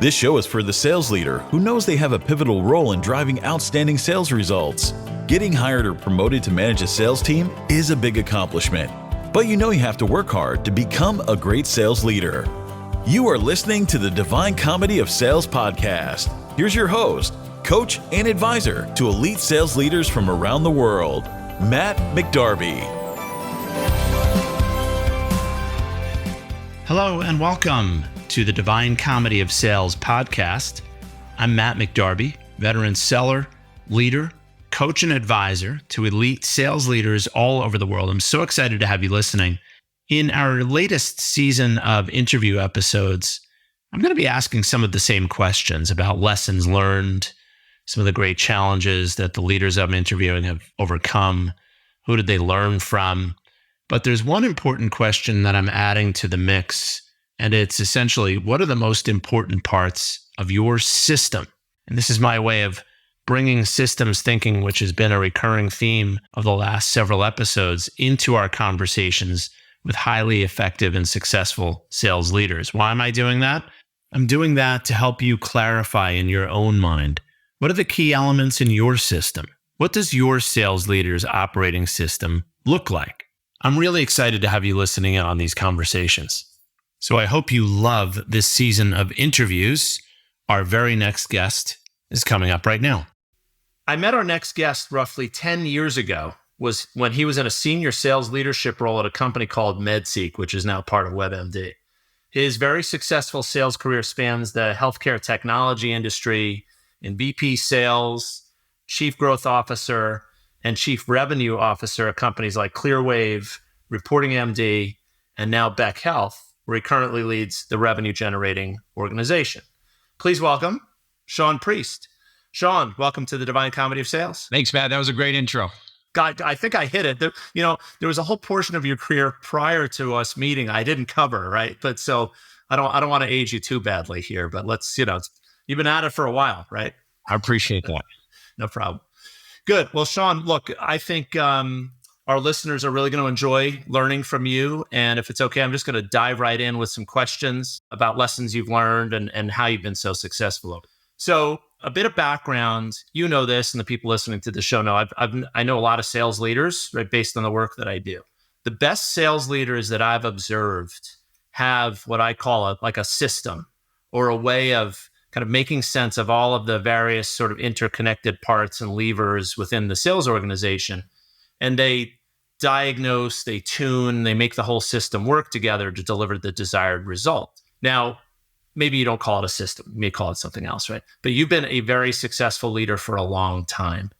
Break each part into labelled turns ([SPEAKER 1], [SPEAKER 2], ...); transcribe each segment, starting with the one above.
[SPEAKER 1] This show is for the sales leader who knows they have a pivotal role in driving outstanding sales results. Getting hired or promoted to manage a sales team is a big accomplishment, but you know you have to work hard to become a great sales leader. You are listening to the Divine Comedy of Sales podcast. Here's your host, coach, and advisor to elite sales leaders from around the world, Matt McDarby.
[SPEAKER 2] Hello and welcome to the Divine Comedy of Sales podcast. I'm Matt McDarby, veteran seller, leader, coach, and advisor to elite sales leaders all over the world. I'm so excited to have you listening. In our latest season of interview episodes, I'm going to be asking some of the same questions about lessons learned, some of the great challenges that the leaders I'm interviewing have overcome. Who did they learn from? But there's one important question that I'm adding to the mix, and it's essentially, what are the most important parts of your system? And this is my way of bringing systems thinking, which has been a recurring theme of the last several episodes, into our conversations with highly effective and successful sales leaders. Why am I doing that? I'm doing that to help you clarify in your own mind, what are the key elements in your system? What does your sales leader's operating system look like? I'm really excited to have you listening in on these conversations. So I hope you love this season of interviews. Our very next guest is coming up right now. I met our next guest roughly 10 years ago, was when he was in a senior sales leadership role at a company called MedSeek, which is now part of WebMD. His very successful sales career spans the healthcare technology industry in VP sales, chief growth officer, and chief revenue officer at companies like Clearwave, Reporting MD, and now Beck Health, where he currently leads the revenue generating organization. Please welcome Shaun Priest. Shaun, welcome to the Divine Comedy of Sales.
[SPEAKER 3] Thanks, Matt. That was a great intro.
[SPEAKER 2] God, I think I hit it. There was a whole portion of your career prior to us meeting I didn't cover, right? But so I don't want to age you too badly here, but let's, you've been at it for a while, right?
[SPEAKER 3] I appreciate that.
[SPEAKER 2] No problem. Good. Well, Shaun, look, I think our listeners are really going to enjoy learning from you. And if it's okay, I'm just going to dive right in with some questions about lessons you've learned and how you've been so successful. So a bit of background, you know this, and the people listening to the show know, I know a lot of sales leaders, right, based on the work that I do. The best sales leaders that I've observed have what I call a system, or a way of kind of making sense of all of the various sort of interconnected parts and levers within the sales organization. And they diagnose, they tune, they make the whole system work together to deliver the desired result. Now, maybe you don't call it a system, you may call it something else, right? But you've been a very successful leader for a long time.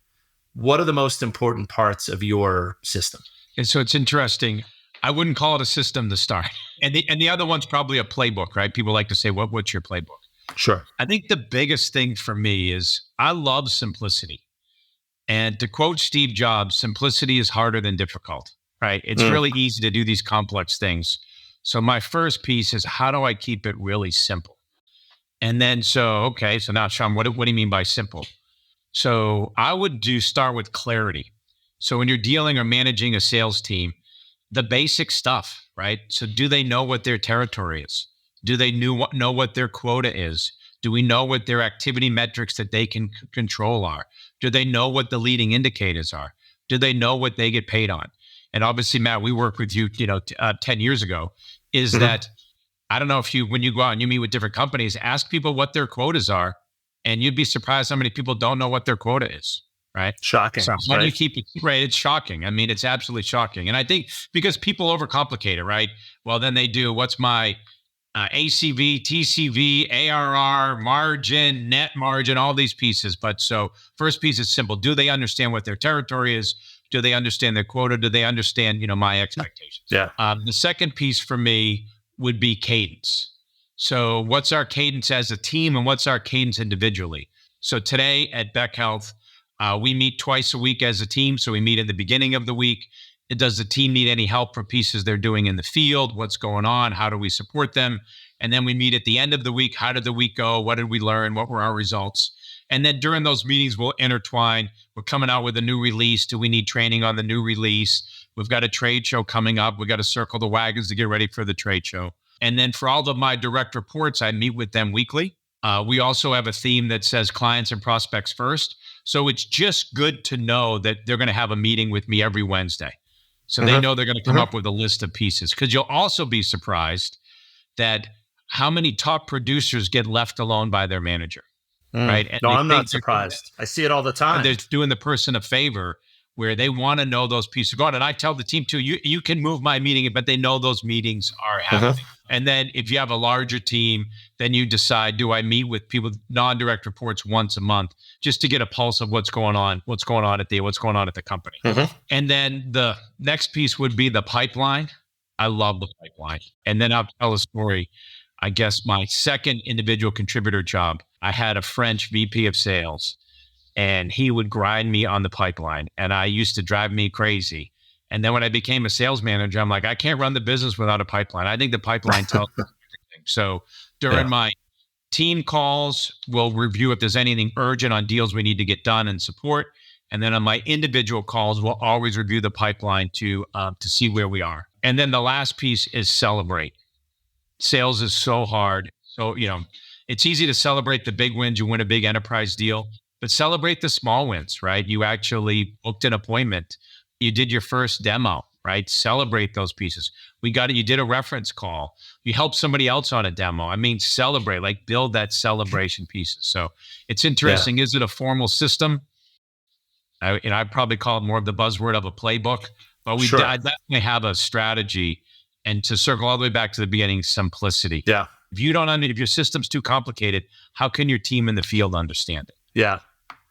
[SPEAKER 2] What are the most important parts of your system?
[SPEAKER 3] And so it's interesting. I wouldn't call it a system to start. And the other one's probably a playbook, right? People like to say, what's your playbook?
[SPEAKER 2] Sure.
[SPEAKER 3] I think the biggest thing for me is I love simplicity. And to quote Steve Jobs, simplicity is harder than difficult, right? It's really easy to do these complex things. So my first piece is, how do I keep it really simple? And then, so now, Shaun, what do you mean by simple? So I would start with clarity. So when you're dealing or managing a sales team, the basic stuff, right? So do they know what their territory is? Do they know what their quota is? Do we know what their activity metrics that they can control are? Do they know what the leading indicators are? Do they know what they get paid on? And obviously, Matt, we worked with you, 10 years ago, is that, I don't know if when you go out and you meet with different companies, ask people what their quotas are, and you'd be surprised how many people don't know what their quota is, right?
[SPEAKER 2] Shocking.
[SPEAKER 3] So how do you keep it, right? It's shocking. I mean, it's absolutely shocking. And I think because people overcomplicate it, right? Well, then they do, what's my ACV, TCV, ARR, margin, net margin, all these pieces. But so first piece is simple. Do they understand what their territory is? Do they understand their quota? Do they understand, my expectations?
[SPEAKER 2] Yeah.
[SPEAKER 3] The second piece for me would be cadence. So what's our cadence as a team and what's our cadence individually? So today at Beck Health, we meet twice a week as a team. So we meet at the beginning of the week. Does the team need any help for pieces they're doing in the field? What's going on? How do we support them? And then we meet at the end of the week. How did the week go? What did we learn? What were our results? And then during those meetings, we'll intertwine. We're coming out with a new release. Do we need training on the new release? We've got a trade show coming up. We've got to circle the wagons to get ready for the trade show. And then for all of my direct reports, I meet with them weekly. We also have a theme that says clients and prospects first. So it's just good to know that they're going to have a meeting with me every Wednesday. So they know they're going to come up with a list of pieces, because you'll also be surprised that how many top producers get left alone by their manager, right? And
[SPEAKER 4] no, I'm not surprised. I see it all the time.
[SPEAKER 3] They're doing the person a favor where they want to know those pieces of God. And I tell the team too, you can move my meeting, but they know those meetings are happening. And then if you have a larger team, then you decide, do I meet with people, non-direct reports once a month, just to get a pulse of what's going on at what's going on at the company. And then the next piece would be the pipeline. I love the pipeline. And then I'll tell a story. I guess my second individual contributor job, I had a French VP of sales, and he would grind me on the pipeline, and I used to drive me crazy. And then when I became a sales manager, I'm like, I can't run the business without a pipeline. I think the pipeline tells me everything. So during my team calls, we'll review if there's anything urgent on deals we need to get done and support. And then on my individual calls, we'll always review the pipeline to see where we are. And then the last piece is celebrate. Sales is so hard. So, it's easy to celebrate the big wins. You win a big enterprise deal, but celebrate the small wins, right? You actually booked an appointment. You did your first demo, right? Celebrate those pieces. You did a reference call. You helped somebody else on a demo. I mean, celebrate, like build that celebration pieces. So it's interesting. Is it a formal system? I probably call it more of the buzzword of a playbook, but I definitely have a strategy. And to circle all the way back to the beginning, simplicity. Yeah. If your system's too complicated, how can your team in the field understand it?
[SPEAKER 4] Yeah.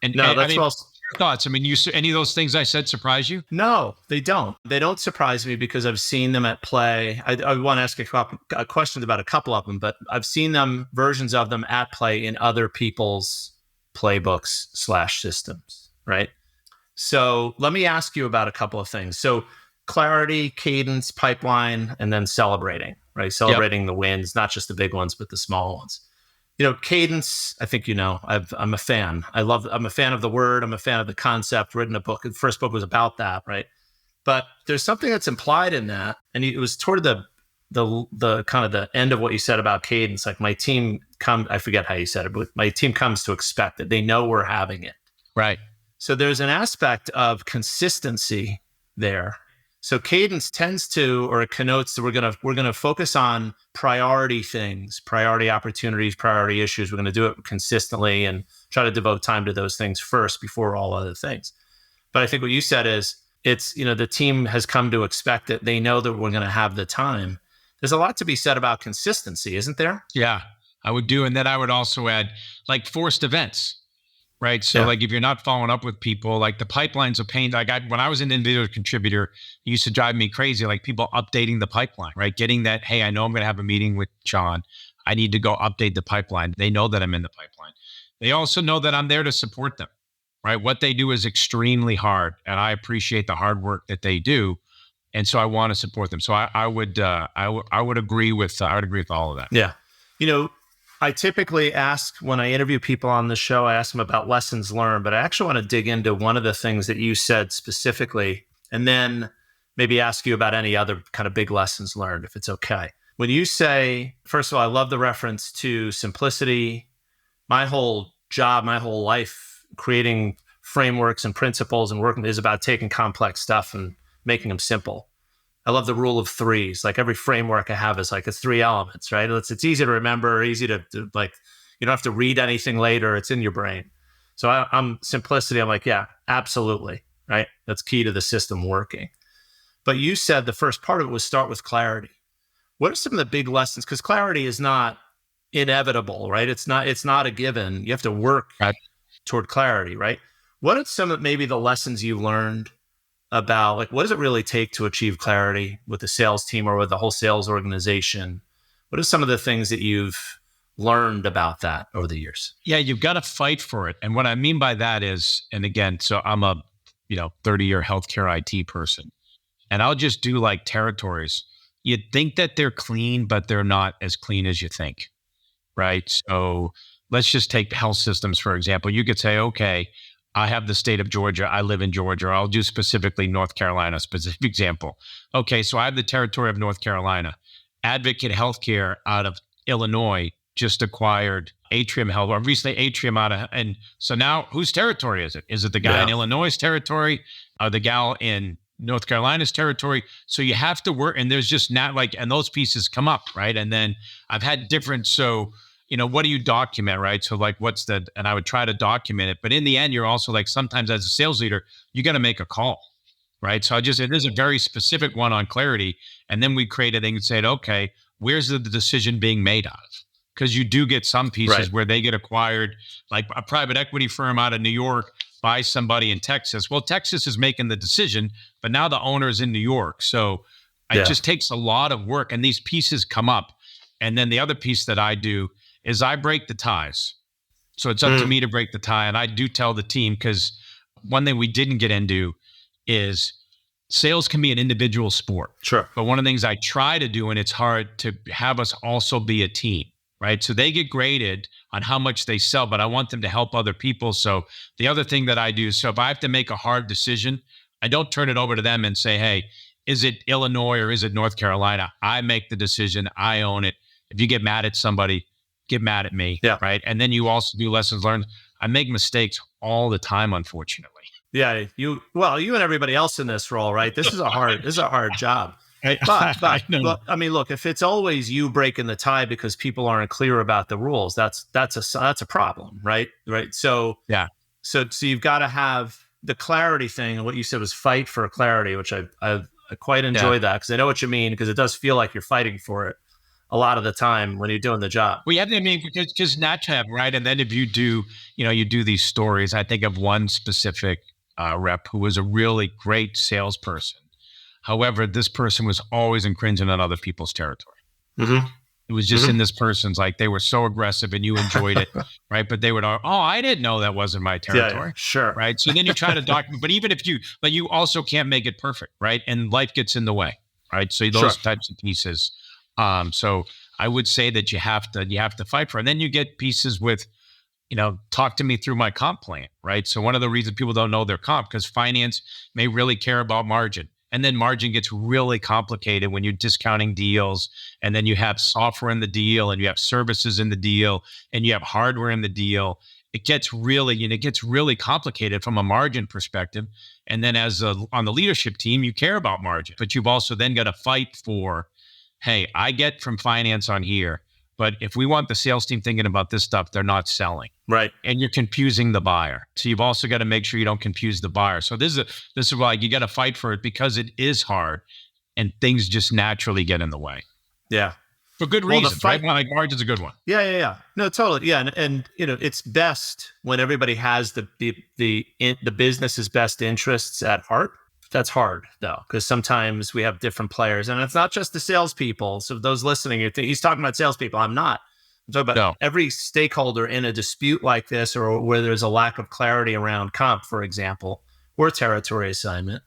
[SPEAKER 3] And that's your thoughts. I mean, any of those things I said surprise you?
[SPEAKER 4] No, they don't. They don't surprise me because I've seen them at play. I want to ask a question about a couple of them, but I've seen versions of them at play in other people's playbooks / systems, right? So let me ask you about a couple of things. So clarity, cadence, pipeline, and then celebrating, right? Celebrating the wins, not just the big ones, but the small ones. Cadence, I think I'm a fan. I'm a fan of the word. I'm a fan of the concept. Written a book. The first book was about that, right? But there's something that's implied in that, and it was toward the kind of the end of what you said about cadence. Like my team I forget how you said it, but my team comes to expect it. They know we're having it,
[SPEAKER 3] right?
[SPEAKER 4] So there's an aspect of consistency there. So cadence tends to, or it connotes that we're gonna focus on priority things, priority opportunities, priority issues. We're gonna do it consistently and try to devote time to those things first before all other things. But I think what you said is the team has come to expect it. They know that we're gonna have the time. There's a lot to be said about consistency, isn't there?
[SPEAKER 3] Yeah, I would do, and then I would also add like forced events. Right. So like if you're not following up with people, like the pipeline's a pain. Like when I was an individual contributor, it used to drive me crazy. Like people updating the pipeline, right? Getting that, hey, I know I'm going to have a meeting with Shaun. I need to go update the pipeline. They know that I'm in the pipeline. They also know that I'm there to support them, right? What they do is extremely hard, and I appreciate the hard work that they do. And so I want to support them. So I would agree with all of that.
[SPEAKER 4] Yeah. I typically ask when I interview people on the show, I ask them about lessons learned, but I actually want to dig into one of the things that you said specifically, and then maybe ask you about any other kind of big lessons learned, if it's okay. When you say, first of all, I love the reference to simplicity. My whole job, my whole life, creating frameworks and principles and working is about taking complex stuff and making them simple. I love the rule of threes. Like every framework I have is like it's 3 elements, right? It's easy to remember, easy to like, you don't have to read anything later. It's in your brain. So I'm simplicity. I'm like, yeah, absolutely. Right. That's key to the system working. But you said the first part of it was start with clarity. What are some of the big lessons? Because clarity is not inevitable, right? It's not a given. You have to work toward clarity, right? What are some of maybe the lessons you learned about like what does it really take to achieve clarity with the sales team or with the whole sales organization? What are some of the things that you've learned about that over the years?
[SPEAKER 3] Yeah, you've got to fight for it. And what I mean by that is, and again, so I'm a 30-year healthcare IT person, and I'll just do like territories. You'd think that they're clean, but they're not as clean as you think, right? So let's just take health systems, for example. You could say, okay, I have the state of Georgia. I live in Georgia. I'll do specifically North Carolina, specific example. Okay, so I have the territory of North Carolina. Advocate Healthcare out of Illinois just acquired Atrium Health, or recently Atrium and so now whose territory is it? Is it the guy in Illinois' territory, or the gal in North Carolina's territory? So you have to work, and there's just not and those pieces come up, right? And then I've had different, so, what do you document, right? So and I would try to document it, but in the end, you're also sometimes as a sales leader, you got to make a call, right? So it is a very specific one on clarity. And then we create a thing and said, okay, where's the decision being made out of? Because you do get some pieces where they get acquired, like a private equity firm out of New York buys somebody in Texas. Well, Texas is making the decision, but now the owner is in New York. So it just takes a lot of work, and these pieces come up. And then the other piece that I do is I break the ties. So it's up to me to break the tie. And I do tell the team, because one thing we didn't get into is sales can be an individual sport.
[SPEAKER 4] Sure.
[SPEAKER 3] But one of the things I try to do, and it's hard to have us also be a team, right? So they get graded on how much they sell, but I want them to help other people. So the other thing that I do, so if I have to make a hard decision, I don't turn it over to them and say, hey, is it Illinois or is it North Carolina? I make the decision. I own it. If you get mad at somebody, get mad at me, right? And then you also do lessons learned. I make mistakes all the time, unfortunately.
[SPEAKER 4] Yeah, you and everybody else in this role, right? This is a hard job. But look, look, if it's always you breaking the tie because people aren't clear about the rules, that's a problem, right? Right. So So you've got to have the clarity thing, and what you said was fight for clarity, which I quite enjoy that, because I know what you mean, because it does feel like you're fighting for it a lot of the time when you're doing the job.
[SPEAKER 3] Well, because not to have, right? And then if you do, you do these stories. I think of one specific rep who was a really great salesperson. However, this person was always infringing on other people's territory. Mm-hmm. It was just in this person's, they were so aggressive and you enjoyed it, right? But they would, I didn't know that wasn't my territory.
[SPEAKER 4] Yeah, sure.
[SPEAKER 3] Right. So then you try to document, but even if you also can't make it perfect, right? And life gets in the way, right? So those types of pieces. So I would say that you have to fight for it. And then you get pieces with, talk to me through my comp plan, right? So one of the reasons people don't know their comp, because finance may really care about margin. And then margin gets really complicated when you're discounting deals, and then you have software in the deal, and you have services in the deal, and you have hardware in the deal. It gets really complicated from a margin perspective. And then on the leadership team, you care about margin, but you've also then got to fight for, hey, I get from finance on here, but if we want the sales team thinking about this stuff, they're not selling.
[SPEAKER 4] Right.
[SPEAKER 3] And you're confusing the buyer. So you've also got to make sure you don't confuse the buyer. So this is why you got to fight for it, because it is hard and things just naturally get in the way.
[SPEAKER 4] Yeah.
[SPEAKER 3] For good reasons, right? Margin's a good one.
[SPEAKER 4] Yeah. No, totally. Yeah. And it's best when everybody has the business's best interests at heart. That's hard, though, because sometimes we have different players, and it's not just the salespeople. So those listening, he's talking about salespeople. I'm not. I'm talking about every stakeholder in a dispute like this, or where there's a lack of clarity around comp, for example, or territory assignment.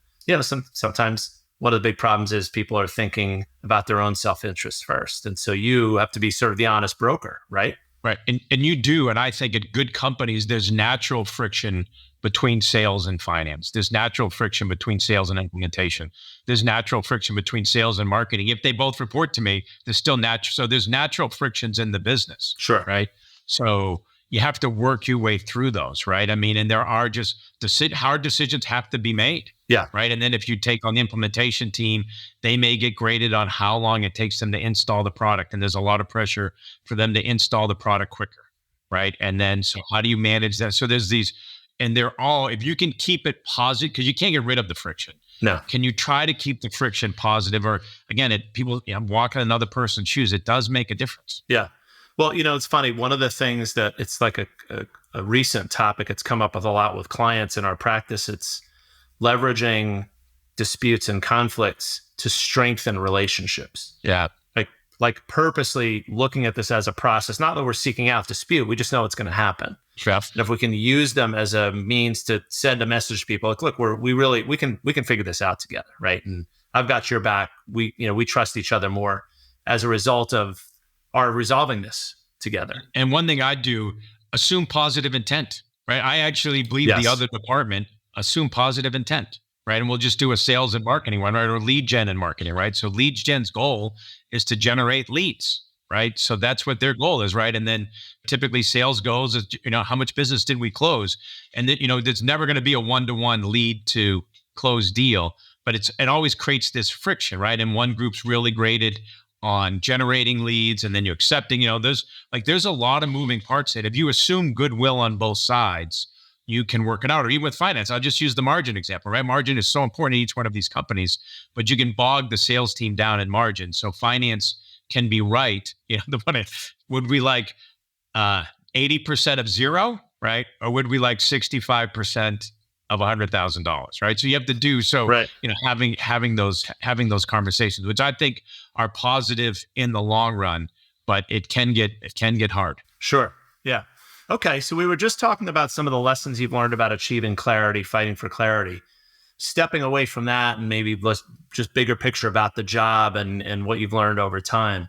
[SPEAKER 4] Sometimes one of the big problems is people are thinking about their own self-interest first. And so you have to be sort of the honest broker, right?
[SPEAKER 3] Right. And you do. And I think at good companies, there's natural friction between sales and finance. There's natural friction between sales and implementation. There's natural friction between sales and marketing. If they both report to me, there's still natural. So there's natural frictions in the business.
[SPEAKER 4] Sure.
[SPEAKER 3] Right. So you have to work your way through those. Right. And there are just hard decisions have to be made.
[SPEAKER 4] Yeah.
[SPEAKER 3] Right. And then if you take on the implementation team, they may get graded on how long it takes them to install the product. And there's a lot of pressure for them to install the product quicker. Right. And then, so how do you manage that? So there's these, and they're all, if you can keep it positive, because you can't get rid of the friction.
[SPEAKER 4] No.
[SPEAKER 3] Can you try to keep the friction positive? Or again, I'm walking another person's shoes. It does make a difference.
[SPEAKER 4] Yeah. Well, it's funny. One of the things that it's like a recent topic, it's come up with a lot with clients in our practice. It's leveraging disputes and conflicts to strengthen relationships.
[SPEAKER 3] Yeah.
[SPEAKER 4] Like purposely looking at this as a process, not that we're seeking out dispute, we just know it's going to happen.
[SPEAKER 3] Sure.
[SPEAKER 4] And if we can use them as a means to send a message to people, like, look, we can figure this out together, right? And I've got your back. We trust each other more as a result of our resolving this together.
[SPEAKER 3] And one thing I do, assume positive intent, right? I actually believe the other department assume positive intent. Right. And we'll just do a sales and marketing one, right? Or lead gen and marketing, right? So lead gen's goal is to generate leads, right? So that's what their goal is, right? And then typically sales goals is, how much business did we close? And then, there's never going to be a one-to-one lead to close deal, but it always creates this friction, right? And one group's really graded on generating leads, and then you're accepting, there's a lot of moving parts that if you assume goodwill on both sides, you can work it out. Or even with finance, I'll just use the margin example, right? Margin is so important in each one of these companies, but you can bog the sales team down in margin. So finance can be right. Would we like 80% of zero, right? Or would we like 65% of $100,000, right? So you have to do so.
[SPEAKER 4] Right.
[SPEAKER 3] Having those conversations, which I think are positive in the long run, but it can get hard.
[SPEAKER 4] Sure. Yeah. Okay. So we were just talking about some of the lessons you've learned about achieving clarity, fighting for clarity. Stepping away from that, and maybe let's just bigger picture about the job and what you've learned over time.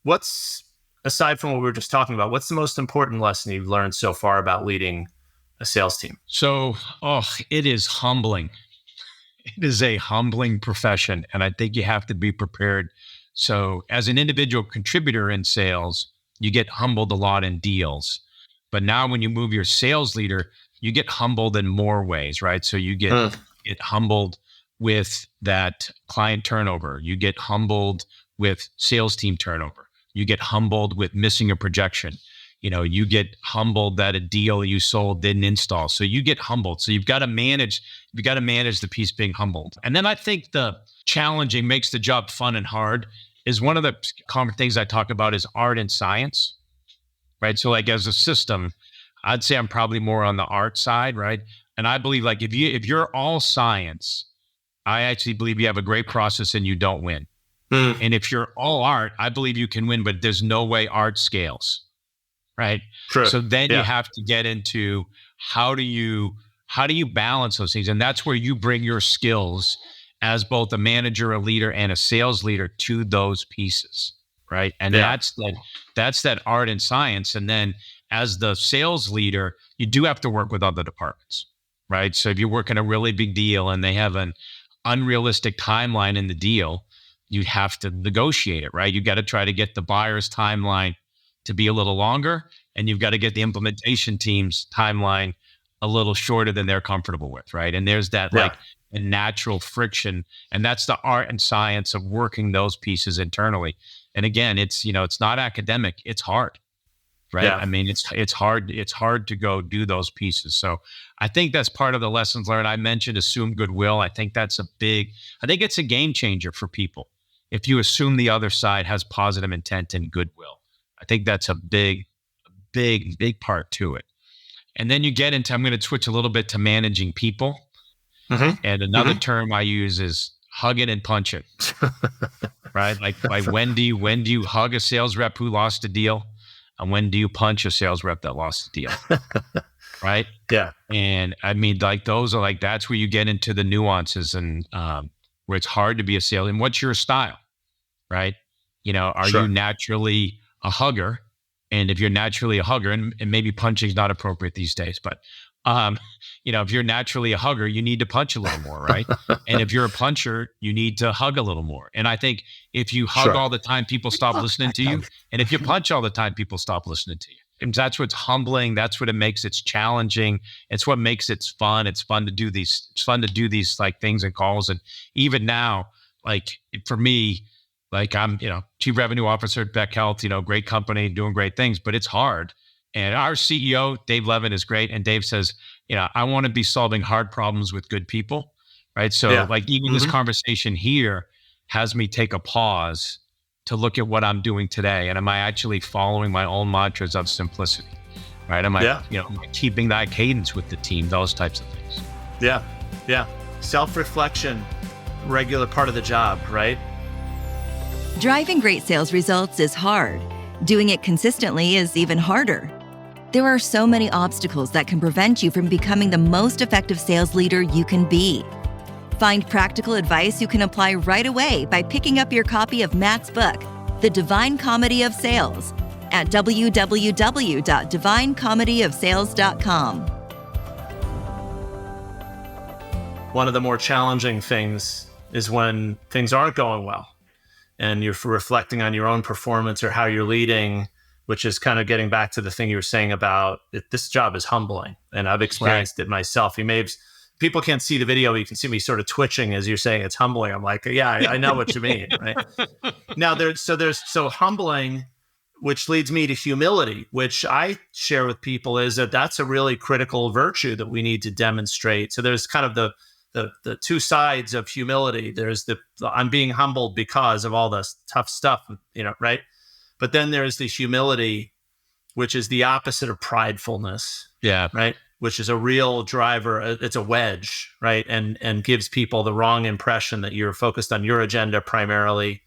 [SPEAKER 4] What's, aside from what we were just talking about, what's the most important lesson you've learned so far about leading a sales team?
[SPEAKER 3] So, it is humbling. It is a humbling profession, and I think you have to be prepared. So as an individual contributor in sales, you get humbled a lot in deals. But now when you move your sales leader, you get humbled in more ways, right? So you get humbled with that client turnover. You get humbled with sales team turnover. You get humbled with missing a projection. You get humbled that a deal you sold didn't install. So you get humbled. So you've got to manage the piece being humbled. And then I think the challenging makes the job fun and hard is one of the common things I talk about is art and science, right? So like as a system, I'd say I'm probably more on the art side, right? And I believe like if you're all science, I actually believe you have a great process and you don't win. And if you're all art, I believe you can win, but there's no way art scales, right?
[SPEAKER 4] True.
[SPEAKER 3] So then you have to get into how do you balance those things? And that's where you bring your skills as both a manager, a leader, and a sales leader to those pieces, right? And that's that art and science. And then as the sales leader, you do have to work with other departments, right? So if you're working a really big deal and they have an unrealistic timeline in the deal, you have to negotiate it, right? You got to try to get the buyer's timeline to be a little longer, and you've got to get the implementation team's timeline a little shorter than they're comfortable with, right? And there's that like a natural friction, and that's the art and science of working those pieces internally. And again, it's not academic, it's hard, right?
[SPEAKER 4] Yeah.
[SPEAKER 3] I mean, it's hard to go do those pieces. So I think that's part of the lessons learned. I mentioned assume goodwill. I think it's a game changer for people. If you assume the other side has positive intent and goodwill, I think that's a big part to it. And then you get into, I'm going to switch a little bit to managing people. And another term I use is hug it and punch it, right? Like when do you hug a sales rep who lost a deal? And when do you punch a sales rep that lost a deal? Right?
[SPEAKER 4] Yeah.
[SPEAKER 3] And I mean, like those are like, that's where you get into the nuances and where it's hard to be a sales. And what's your style, right? Are you naturally a hugger? And if you're naturally a hugger, and maybe punching is not appropriate these days, but if you're naturally a hugger, you need to punch a little more, right? And if you're a puncher, you need to hug a little more. And I think if you hug all the time, people stop listening to you. And if you punch all the time, people stop listening to you. And that's what's humbling. That's what it makes it challenging. It's what makes it fun. It's fun to do these. It's fun to do these like things and calls. And even now, like for me, like I'm, chief revenue officer at Beck Health, great company, doing great things, but it's hard. And our CEO, Dave Levin, is great. And Dave says, I want to be solving hard problems with good people, right? So like even this conversation here has me take a pause to look at what I'm doing today. And am I actually following my own mantras of simplicity, right? Am I, am I keeping that cadence with the team, those types of things?
[SPEAKER 4] Yeah. Yeah. Self-reflection, regular part of the job, right?
[SPEAKER 5] Driving great sales results is hard. Doing it consistently is even harder. There are so many obstacles that can prevent you from becoming the most effective sales leader you can be. Find practical advice you can apply right away by picking up your copy of Matt's book, The Divine Comedy of Sales, at www.divinecomedyofsales.com.
[SPEAKER 4] One of the more challenging things is when things aren't going well. and you're reflecting on your own performance or how you're leading, which is kind of getting back to the thing you were saying about this job is humbling. And I've experienced it myself. People can't see the video, but you can see me sort of twitching as you're saying it's humbling. I'm like, yeah, I know what you mean, right? Now so humbling, which leads me to humility, which I share with people is that's a really critical virtue that we need to demonstrate. So there's kind of the two sides of humility. There's the I'm being humbled because of all this tough stuff, right? But then there's the humility, which is the opposite of pridefulness.
[SPEAKER 3] Yeah.
[SPEAKER 4] Right. Which is a real driver. It's a wedge, right? And gives people the wrong impression that you're focused on your agenda primarily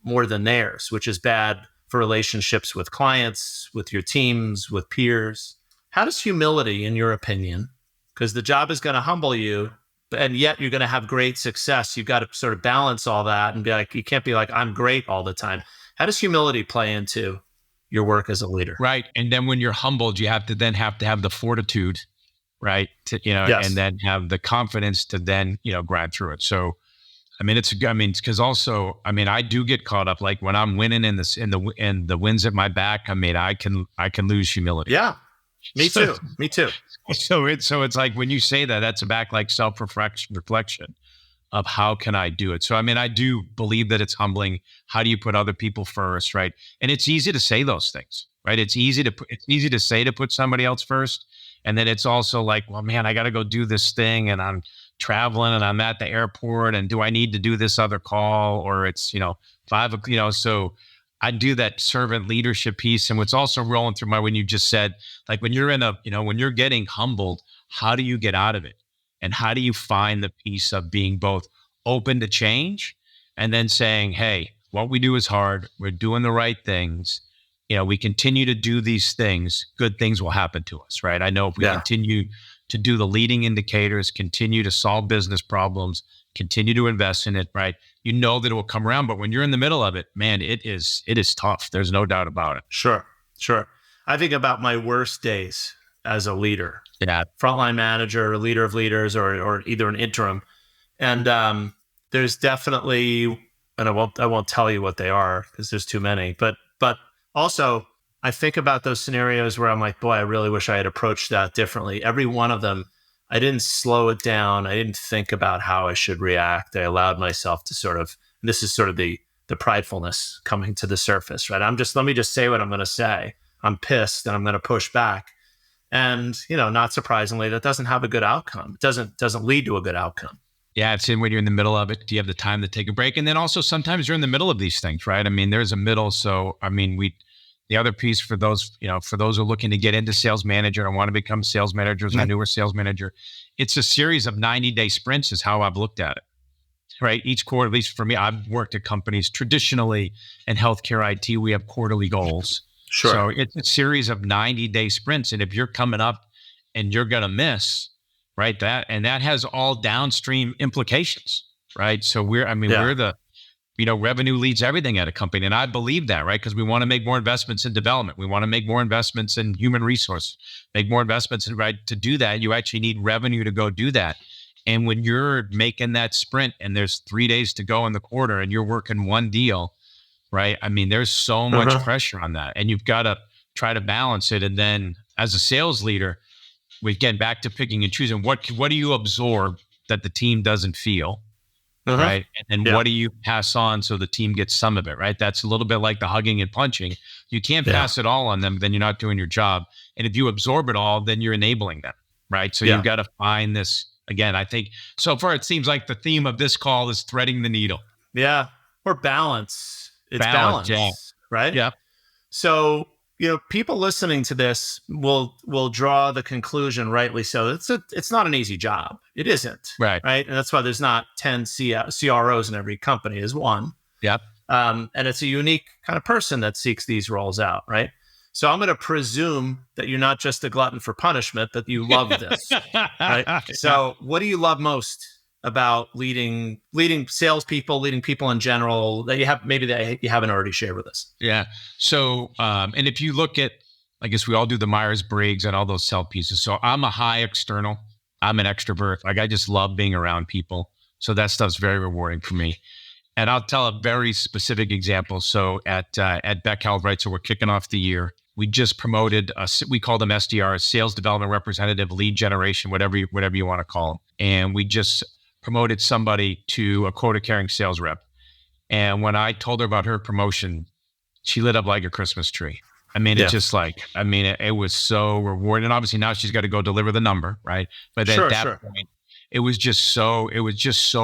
[SPEAKER 4] more than theirs, which is bad for relationships with clients, with your teams, with peers. How does humility, in your opinion, because the job is going to humble you, and yet you're going to have great success. You've got to sort of balance all that and be like, you can't be like, I'm great all the time. How does humility play into your work as a leader?
[SPEAKER 3] Right. And then when you're humbled, you have to have the fortitude, right?
[SPEAKER 4] Yes.
[SPEAKER 3] And then have the confidence to then, grind through it. So, because also, I do get caught up, like when I'm winning and the wind's at my back, I can lose humility.
[SPEAKER 4] Yeah. Me too.
[SPEAKER 3] So it's like, when you say that, that's back like reflection of how can I do it? So, I do believe that it's humbling. How do you put other people first, right? And it's easy to say those things, right? It's easy to say to put somebody else first. And then it's also like, well, man, I got to go do this thing and I'm traveling and I'm at the airport and do I need to do this other call, or it's, 5 o'clock, so I do that servant leadership piece. And what's also rolling through when you just said, like, when you're when you're getting humbled, how do you get out of it? And how do you find the piece of being both open to change and then saying, hey, what we do is hard. We're doing the right things. We continue to do these things, good things will happen to us, right? I know if we continue to do the leading indicators, continue to solve business problems, continue to invest in it, right? That it will come around. But when you're in the middle of it, man, it is tough. There's no doubt about it.
[SPEAKER 4] Sure. I think about my worst days as a leader.
[SPEAKER 3] Yeah.
[SPEAKER 4] Frontline manager, or leader of leaders, or either an interim. And there's definitely, and I won't tell you what they are because there's too many, but also I think about those scenarios where I'm like, boy, I really wish I had approached that differently. Every one of them, I didn't slow it down. I didn't think about how I should react. I allowed myself to this is sort of the pridefulness coming to the surface, right? Let me just say what I'm going to say. I'm pissed and I'm going to push back. And, not surprisingly, that doesn't have a good outcome. It doesn't lead to a good outcome.
[SPEAKER 3] Yeah, it's when you're in the middle of it, do you have the time to take a break? And then also sometimes you're in the middle of these things, right? There's a middle. So, the other piece for those who are looking to get into sales manager and want to become sales managers or newer sales manager, it's a series of 90-day sprints is how I've looked at it, right? Each quarter, at least for me, I've worked at companies traditionally in healthcare IT, we have quarterly goals.
[SPEAKER 4] Sure.
[SPEAKER 3] So it's a series of 90-day sprints. And if you're coming up and you're going to miss, right, that has all downstream implications, right? So we're the, revenue leads everything at a company. And I believe that, right? Because we want to make more investments in development. We want to make more investments in human resource, make more investments in, right? To do that, you actually need revenue to go do that. And when you're making that sprint and there's 3 days to go in the quarter and you're working one deal, right? There's so much pressure on that, and you've got to try to balance it. And then as a sales leader, we get back to picking and choosing. What do you absorb that the team doesn't feel, right? And then what do you pass on so the team gets some of it, right? That's a little bit like the hugging and punching. You can't pass it all on them, then you're not doing your job. And if you absorb it all, then you're enabling them, right? So you've got to find this. Again, I think so far it seems like the theme of this call is threading the needle.
[SPEAKER 4] Yeah, or balance. It's balance, right?
[SPEAKER 3] Yeah.
[SPEAKER 4] So, people listening to this will draw the conclusion, rightly so. It's not an easy job. It isn't.
[SPEAKER 3] Right.
[SPEAKER 4] And that's why there's not 10 CROs in every company is one.
[SPEAKER 3] Yep.
[SPEAKER 4] And it's a unique kind of person that seeks these roles out, right? So I'm going to presume that you're not just a glutton for punishment, but you love this, right? So what do you love most about leading salespeople, leading people in general that you haven't already shared with us?
[SPEAKER 3] Yeah. So, and if you look at, I guess we all do the Myers-Briggs and all those sell pieces. So I'm a high external. I'm an extrovert. Like I just love being around people. So that stuff's very rewarding for me. And I'll tell a very specific example. So at Beck Health, right? So we're kicking off the year. We just promoted we call them SDR, sales development representative, lead generation, whatever you want to call them. And we just promoted somebody to a quota carrying sales rep. And when I told her about her promotion, she lit up like a Christmas tree. I mean, it's just like, I mean, it was so rewarding. And obviously now she's got to go deliver the number, right? But at that point, it was just so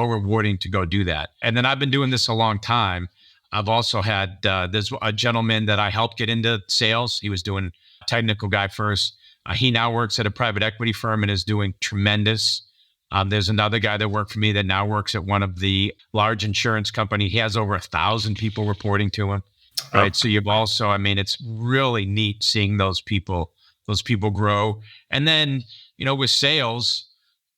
[SPEAKER 3] rewarding to go do that. And then I've been doing this a long time. I've also had, there's a gentleman that I helped get into sales. He was doing technical guy first. He now works at a private equity firm and is doing tremendous. There's another guy that worked for me that now works at one of the large insurance company. He has over 1,000 people reporting to him. Right. So you've also, I mean, it's really neat seeing those people grow. And then, with sales,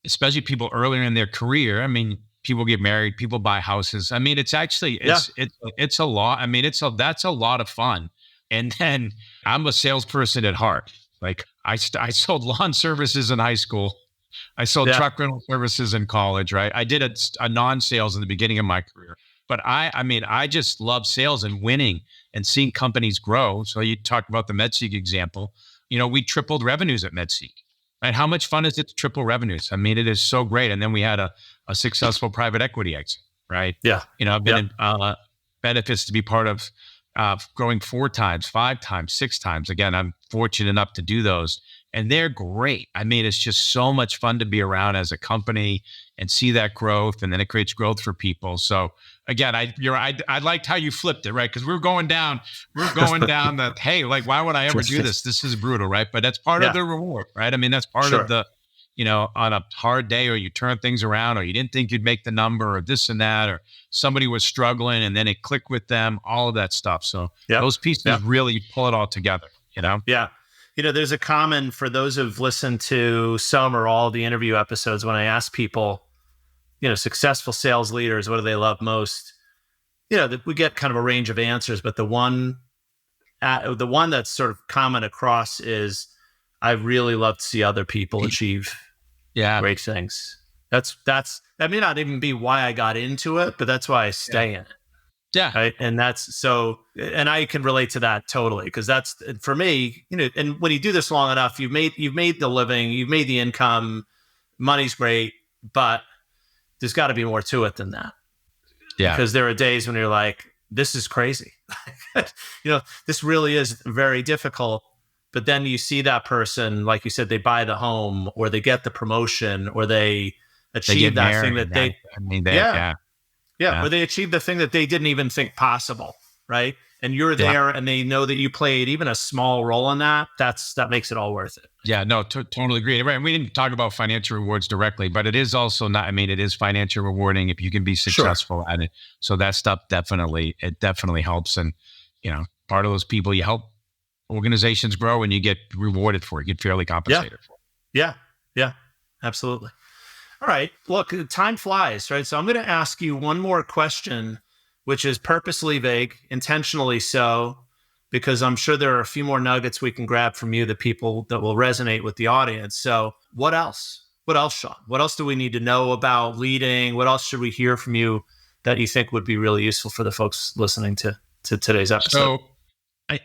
[SPEAKER 3] especially people earlier in their career, I mean, people get married, people buy houses. I mean, it's actually, it's a lot. I mean, that's a lot of fun. And then I'm a salesperson at heart. Like I sold lawn services in high school. I sold truck rental services in college, right? I did a non-sales in the beginning of my career. But I just love sales and winning and seeing companies grow. So you talked about the MedSeek example. We tripled revenues at MedSeek. Right? How much fun is it to triple revenues? I mean, it is so great. And then we had a successful private equity exit, right? Yeah. I've been in benefits to be part of growing 4 times, 5 times, 6 times. Again, I'm fortunate enough to do those. And they're great. I mean, it's just so much fun to be around as a company and see that growth, and then it creates growth for people. So again, I liked how you flipped it, right? Because we're going down the, hey, like, why would I ever do this? This is brutal, right? But that's part of the reward, right? I mean, that's part of the, on a hard day, or you turn things around, or you didn't think you'd make the number, or this and that, or somebody was struggling and then it clicked with them, all of that stuff. So those pieces really pull it all together,
[SPEAKER 4] Yeah. There's a common, for those who've listened to some or all the interview episodes, when I ask people, successful sales leaders, what do they love most? We get kind of a range of answers, but the one that's sort of common across is, I really love to see other people achieve great things. That may not even be why I got into it, but that's why I stay in it.
[SPEAKER 3] Yeah.
[SPEAKER 4] Right. And that's so, and I can relate to that totally, because that's, for me, and when you do this long enough, you've made the living, you've made the income, money's great, but there's got to be more to it than that. Yeah. Because there are days when you're like, this is crazy. This really is very difficult. But then you see that person, like you said, they buy the home, or they get the promotion, or they achieve that thing that or they achieve the thing that they didn't even think possible, right? And you're there, and they know that you played even a small role in that. That makes it all worth it.
[SPEAKER 3] Yeah, no, totally agree. Right, and we didn't talk about financial rewards directly, but it is also not. I mean, it is financially rewarding if you can be successful at it. So that stuff definitely helps, and part of those people, you help organizations grow, and you get rewarded for it. You get fairly compensated for it.
[SPEAKER 4] Yeah, absolutely. All right. Look, time flies, right? So I'm going to ask you one more question, which is purposely vague, intentionally so, because I'm sure there are a few more nuggets we can grab from you that will resonate with the audience. So what else? What else, Shaun? What else do we need to know about leading? What else should we hear from you that you think would be really usul for the folks listening to today's episode?
[SPEAKER 3] So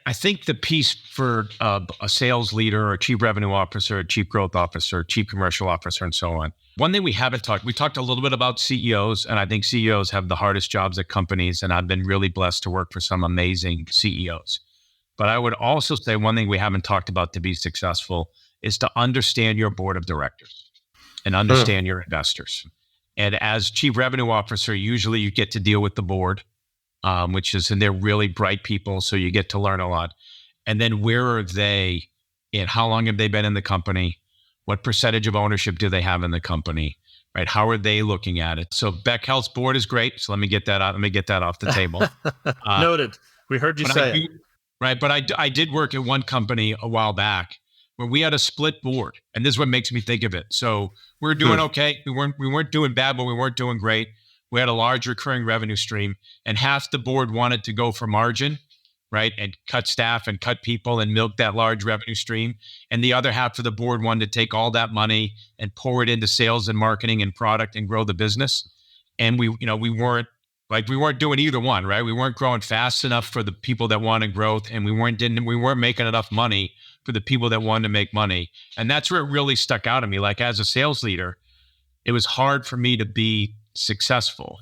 [SPEAKER 3] I think the piece for a sales leader, or a chief revenue officer, a chief growth officer, chief commercial officer, and so on. One thing we talked a little bit about CEOs, and I think CEOs have the hardest jobs at companies, and I've been really blessed to work for some amazing CEOs. But I would also say one thing we haven't talked about to be successful is to understand your board of directors and understand your investors. And as chief revenue officer, usually you get to deal with the board, and they're really bright people, so you get to learn a lot. And then where are they, and how long have they been in the company? What percentage of ownership do they have in the company, right? How are they looking at it? So Beck Health's board is great. So let me get that out. Let me get that off the table.
[SPEAKER 4] Noted. We heard you say it.
[SPEAKER 3] Right. But I did work at one company a while back where we had a split board. And this is what makes me think of it. So we were doing okay. We weren't doing bad, but we weren't doing great. We had a large recurring revenue stream, and half the board wanted to go for margin, right? And cut staff and cut people and milk that large revenue stream. And the other half of the board wanted to take all that money and pour it into sales and marketing and product and grow the business. And we weren't Like we weren't doing either one, right? We weren't growing fast enough for the people that wanted growth, and we weren't making enough money for the people that wanted to make money. And that's where it really stuck out to me. Like as a sales leader, it was hard for me to be successful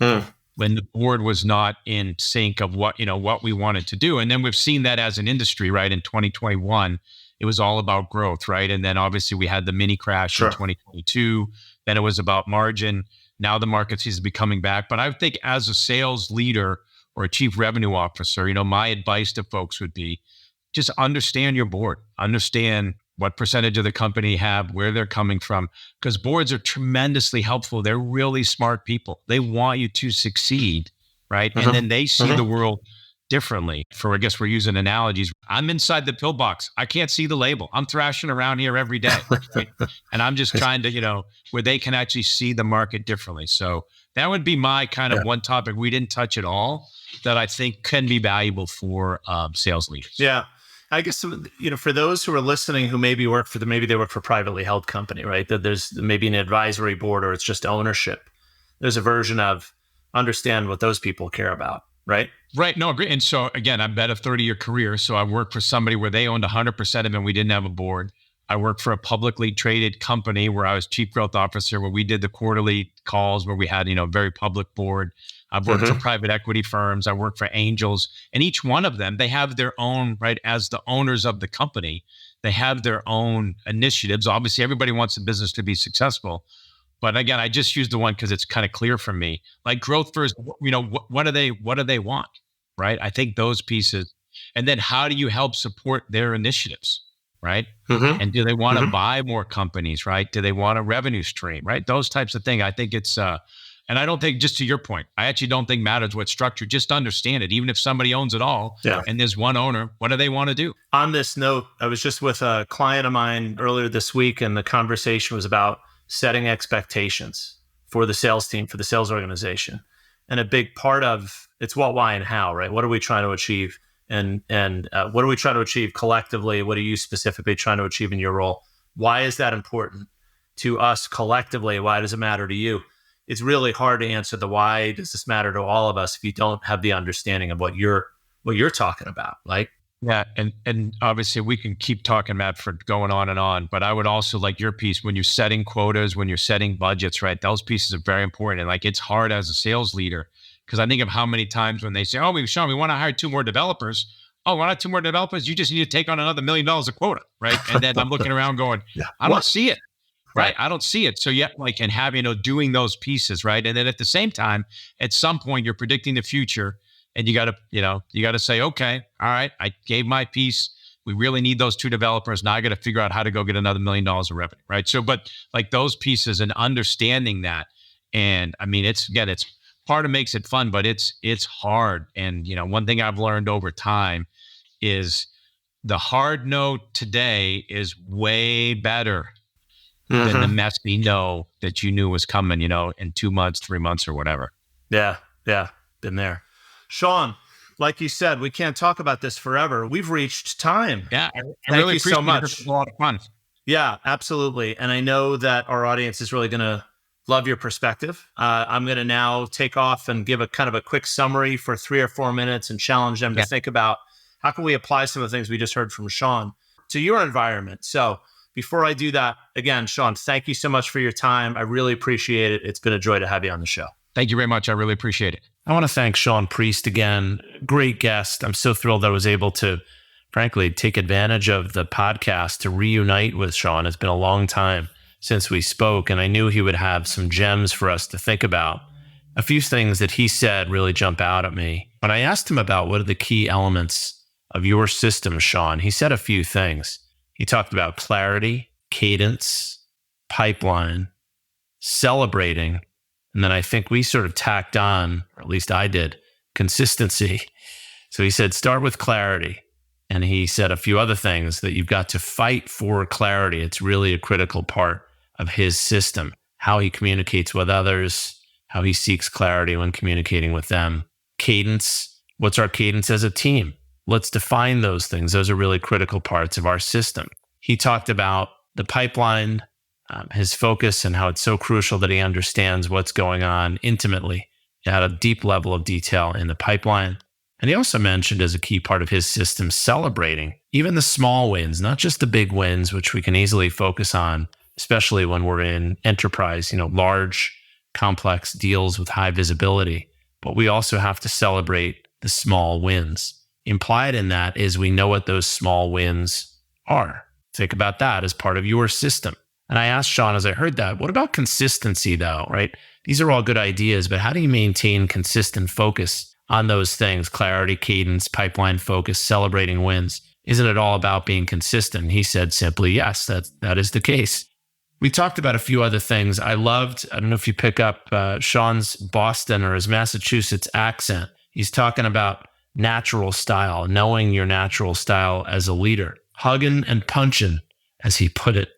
[SPEAKER 3] when the board was not in sync of what we wanted to do. And then we've seen that as an industry, right? In 2021, it was all about growth, right? And then obviously we had the mini crash in 2022. Then it was about margin. Now the market seems to be coming back. But I think as a sales leader or a chief revenue officer, my advice to folks would be just understand your board, understand what percentage of the company have, where they're coming from, because boards are tremendously helpful. They're really smart people. They want you to succeed, right? And then they see the world differently. I guess we're using analogies. I'm inside the pillbox. I can't see the label. I'm thrashing around here every day. Right? And I'm just trying to, where they can actually see the market differently. So that would be my kind of one topic we didn't touch at all that I think can be valuable for sales leaders.
[SPEAKER 4] Yeah. I guess, for those who are listening who maybe they work for a privately held company, right? That there's maybe an advisory board or it's just ownership. There's a version of understand what those people care about, right?
[SPEAKER 3] Right. No, agree. And so again, I've had a 30-year career. So I worked for somebody where they owned 100% of it and we didn't have a board. I worked for a publicly traded company where I was chief growth officer, where we did the quarterly calls, where we had, very public board. I've worked for private equity firms. I worked for angels, and each one of them, they have their own, right? As the owners of the company, they have their own initiatives. Obviously, everybody wants the business to be successful. But again, I just used the one because it's kind of clear for me. Like growth first, what do they want, right? I think those pieces. And then how do you help support their initiatives, right? And do they want to buy more companies, right? Do they want a revenue stream, right? Those types of things. I think it's, and I don't think, just to your point, I actually don't think matters what structure, just understand it. Even if somebody owns it all and there's one owner, what do they want to do?
[SPEAKER 4] On this note, I was just with a client of mine earlier this week, and the conversation was about setting expectations for the sales team, for the sales organization. And a big part of it's what, why, and how, right? What are we trying to achieve? And what are we trying to achieve collectively? What are you specifically trying to achieve in your role? Why is that important to us collectively? Why does it matter to you? It's really hard to answer the why does this matter to all of us if you don't have the understanding of what you're talking about, like.
[SPEAKER 3] Yeah, and obviously we can keep talking, Matt, for going on, but I would also like your piece when you're setting quotas, when you're setting budgets, right? Those pieces are very important. And like it's hard as a sales leader because I think of how many times when they say, "Oh, Shaun, we want to hire 2 more developers." Oh, why not 2 more developers? You just need to take on another $1 million a quota, right? And then I'm looking around going, I don't see it. Right. I don't see it. So yet, and having, doing those pieces, right. And then at the same time, at some point you're predicting the future and you got to say, okay, all right, I gave my piece. We really need those 2 developers. Now I got to figure out how to go get another $1 million of revenue. Right. So, but like those pieces and understanding that. And I mean, it's part of makes it fun, but it's hard. And, one thing I've learned over time is the hard no today is way better than the messy no that you knew was coming, in 2 months, 3 months, or whatever.
[SPEAKER 4] Yeah. Been there. Shaun, like you said, we can't talk about this forever. We've reached time.
[SPEAKER 3] Yeah. I
[SPEAKER 4] Thank
[SPEAKER 3] really
[SPEAKER 4] you
[SPEAKER 3] appreciate
[SPEAKER 4] so much.
[SPEAKER 3] It. It was a lot of fun.
[SPEAKER 4] Yeah, absolutely. And I know that our audience is really going to love your perspective. I'm going to now take off and give a kind of a quick summary for 3 or 4 minutes and challenge them to think about how can we apply some of the things we just heard from Shaun to your environment. So before I do that, again, Shaun, thank you so much for your time. I really appreciate it. It's been a joy to have you on the show.
[SPEAKER 3] Thank you very much. I really appreciate it.
[SPEAKER 2] I want to thank Shaun Priest again. Great guest. I'm so thrilled I was able to, frankly, take advantage of the podcast to reunite with Shaun. It's been a long time since we spoke, and I knew he would have some gems for us to think about. A few things that he said really jump out at me. When I asked him about what are the key elements of your system, Shaun, he said a few things. He talked about clarity, cadence, pipeline, celebrating, and then I think we sort of tacked on, or at least I did, consistency. So he said, start with clarity. And he said a few other things that you've got to fight for clarity. It's really a critical part of his system, how he communicates with others, how he seeks clarity when communicating with them. Cadence, what's our cadence as a team? Let's define those things. Those are really critical parts of our system. He talked about the pipeline, his focus, and how it's so crucial that he understands what's going on intimately had a deep level of detail in the pipeline. And he also mentioned as a key part of his system, celebrating even the small wins, not just the big wins, which we can easily focus on, especially when we're in enterprise, large, complex deals with high visibility. But we also have to celebrate the small wins. Implied in that is we know what those small wins are. Think about that as part of your system. And I asked Shaun as I heard that, what about consistency though, right? These are all good ideas, but how do you maintain consistent focus on those things? Clarity, cadence, pipeline focus, celebrating wins. Isn't it all about being consistent? He said simply, yes, that is the case. We talked about a few other things. I don't know if you pick up Shaun's Boston or his Massachusetts accent. He's talking about natural style, knowing your natural style as a leader. Hugging and punching, as he put it.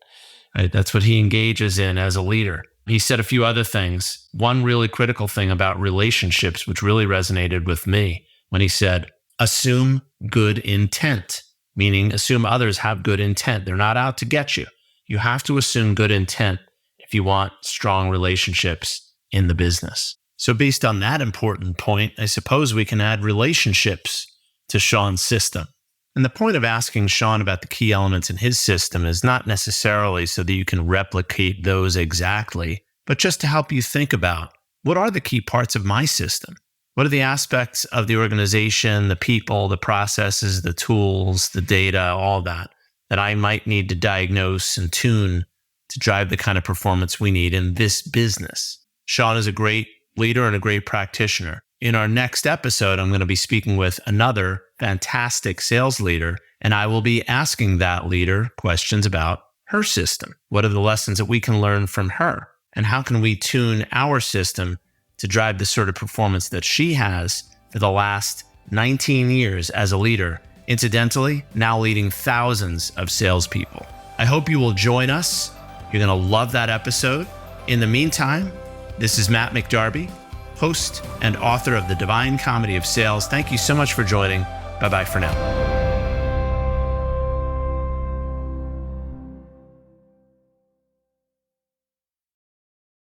[SPEAKER 2] Right? That's what he engages in as a leader. He said a few other things. One really critical thing about relationships, which really resonated with me, when he said, assume good intent, meaning assume others have good intent. They're not out to get you. You have to assume good intent if you want strong relationships in the business. So based on that important point, I suppose we can add relationships to Shaun's system. And the point of asking Shaun about the key elements in his system is not necessarily so that you can replicate those exactly, but just to help you think about what are the key parts of my system? What are the aspects of the organization, the people, the processes, the tools, the data, all that I might need to diagnose and tune to drive the kind of performance we need in this business. Shaun is a great leader and a great practitioner. In our next episode, I'm going to be speaking with another fantastic sales leader, and I will be asking that leader questions about her system. What are the lessons that we can learn from her? And how can we tune our system to drive the sort of performance that she has for the last 19 years as a leader, incidentally, now leading thousands of salespeople. I hope you will join us. You're going to love that episode. In the meantime, this is Matt McDarby, host and author of The Divine Comedy of Sales. Thank you so much for joining. Bye-bye for now.